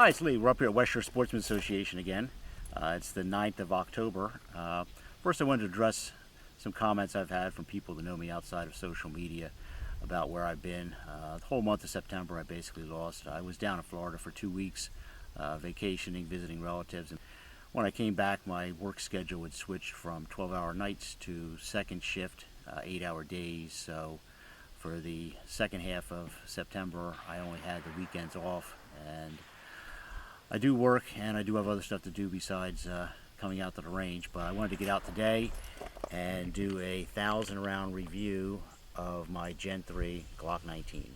Hi, it's Lee. We're up here at West Shore Sportsman Association again. It's the 9th of October. First, I wanted to address some comments I've had from people that know me outside of social media about where I've been. The whole month of September I basically lost. I was down in Florida for 2 weeks, vacationing, visiting relatives. And when I came back, my work schedule would switch from 12-hour nights to second shift, 8-hour days. So for the second half of September, I only had the weekends off. And I do work and I do have other stuff to do besides coming out to the range, but I wanted to get out today and do a 1,000-round review of my Gen 3 Glock 19.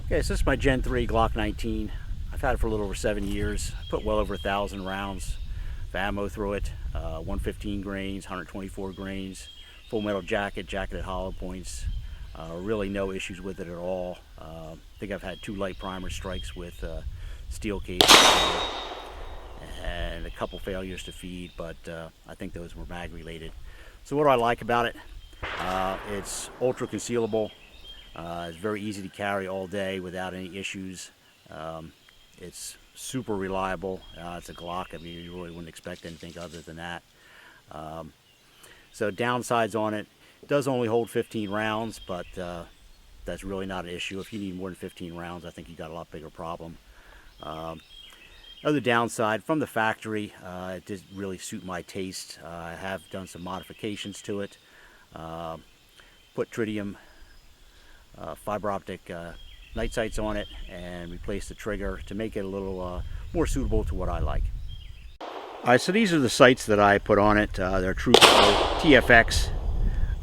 Okay, so this is my Gen 3 Glock 19. I've had it for a little over 7 years. I put well over 1,000 rounds of ammo through it, 115 grains, 124 grains, full metal jacket, jacketed hollow points. Really no issues with it at all. I think I've had 2 light primer strikes with steel case and a couple failures to feed, but I think those were mag related. So what do I like about it? It's ultra concealable. It's very easy to carry all day without any issues. It's super reliable. It's a Glock. I mean, you really wouldn't expect anything other than that. So downsides on it: it does only hold 15 rounds, but that's really not an issue. If you need more than 15 rounds, I think you got a lot bigger problem. Other downside, from the factory, it didn't really suit my taste. I have done some modifications to it. Put tritium fiber optic night sights on it and replaced the trigger to make it a little more suitable to what I like. Alright, so these are the sights that I put on it. They're true TFX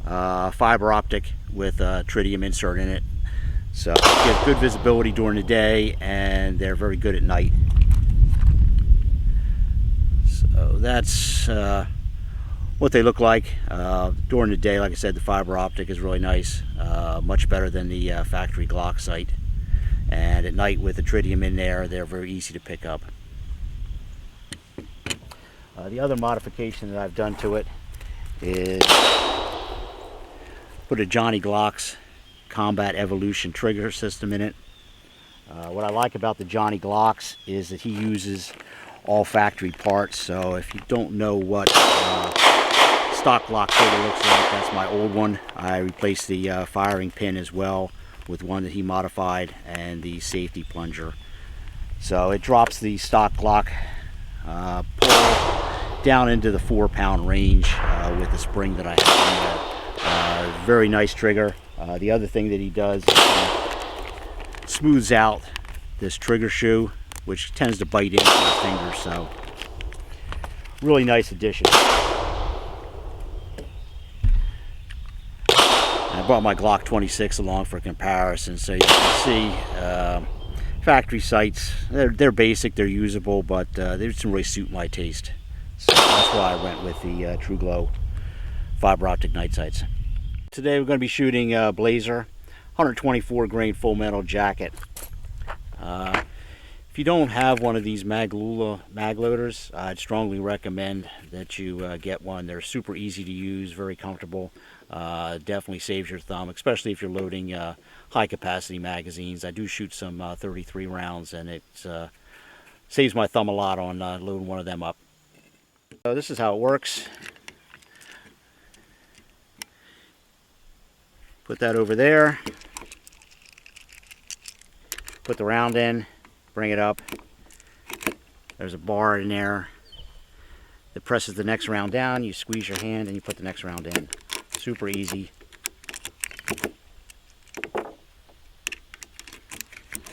fiber optic with a tritium insert in it. So get good visibility during the day, and they're very good at night. So that's what they look like. During the day, like I said, the fiber optic is really nice, much better than the factory Glock sight. And at night, with the tritium in there, they're very easy to pick up. The other modification that I've done to it is put a Johnny Glock's Combat Evolution trigger system in it. What I like about the Johnny Glocks is that he uses all factory parts. So if you don't know what stock Glock trigger looks like, that's my old one. I replaced the firing pin as well with one that he modified, and the safety plunger. So it drops the stock Glock pull down into the 4-pound range with the spring that I have in there. Very nice trigger. The other thing that he does is he smooths out this trigger shoe, which tends to bite into your fingers. So really nice addition. I brought my Glock 26 along for comparison, so you can see factory sights. They're basic, they're usable, but they didn't really suit my taste. So that's why I went with the True Glow fiber optic night sights. Today we're going to be shooting Blazer 124 grain full metal jacket. If you don't have one of these Maglula mag loaders, I'd strongly recommend that you get one. They're super easy to use, very comfortable. Definitely saves your thumb, especially if you're loading high capacity magazines. I do shoot some 33 rounds, and it saves my thumb a lot on loading one of them up. So this is how it works. Put that over there. Put the round in. Bring it up. There's a bar in there that presses the next round down. You squeeze your hand and you put the next round in. Super easy.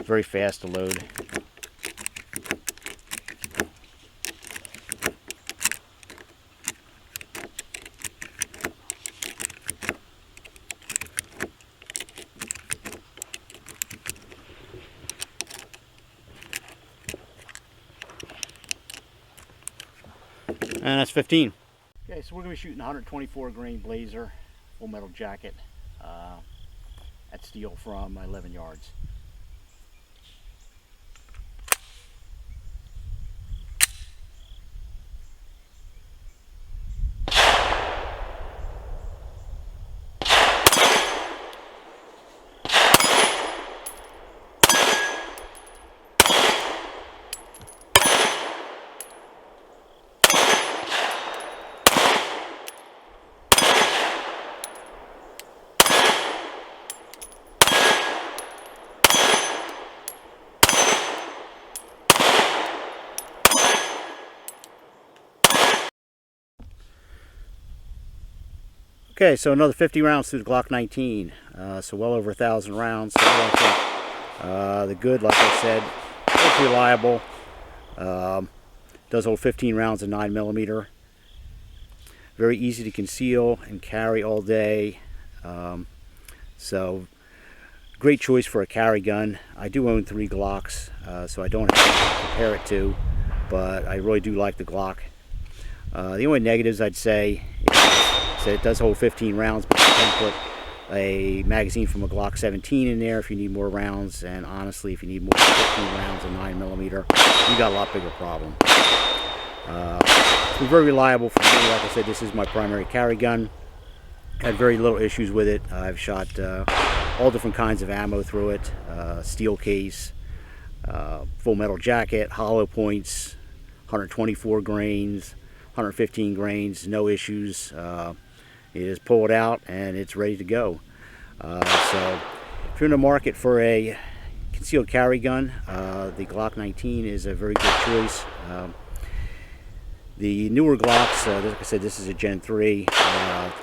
Very fast to load. And that's 15. Okay, so we're going to be shooting 124 grain Blazer full metal jacket at steel from 11 yards. Okay, so another 50 rounds through the Glock 19, so well over 1,000 rounds. So what do I think? The good, like I said, it's reliable. Does hold 15 rounds of 9mm. Very easy to conceal and carry all day. So great choice for a carry gun. I do own 3 Glocks, so I don't have to compare it to, but I really do like the Glock. The only negatives I'd say is that it does hold 15 rounds, but you can put a magazine from a Glock 17 in there if you need more rounds, and honestly, if you need more than 15 rounds of 9mm, you got a lot bigger problem. It's been very reliable for me. Like I said, this is my primary carry gun. Had very little issues with it. I've shot all different kinds of ammo through it, steel case, full metal jacket, hollow points, 124 grains, 115 grains, no issues. You just pull it out and it's ready to go. So if you're in the market for a concealed carry gun, the Glock 19 is a very good choice. The newer Glocks, like I said, this is a Gen 3.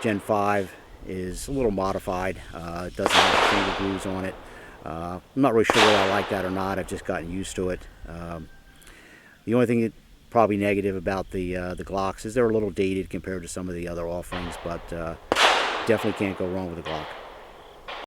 Gen 5 is a little modified. It doesn't have finger grooves on it. I'm not really sure whether I like that or not. I've just gotten used to it. The only thing that probably negative about the Glocks is they're a little dated compared to some of the other offerings, but definitely can't go wrong with a Glock.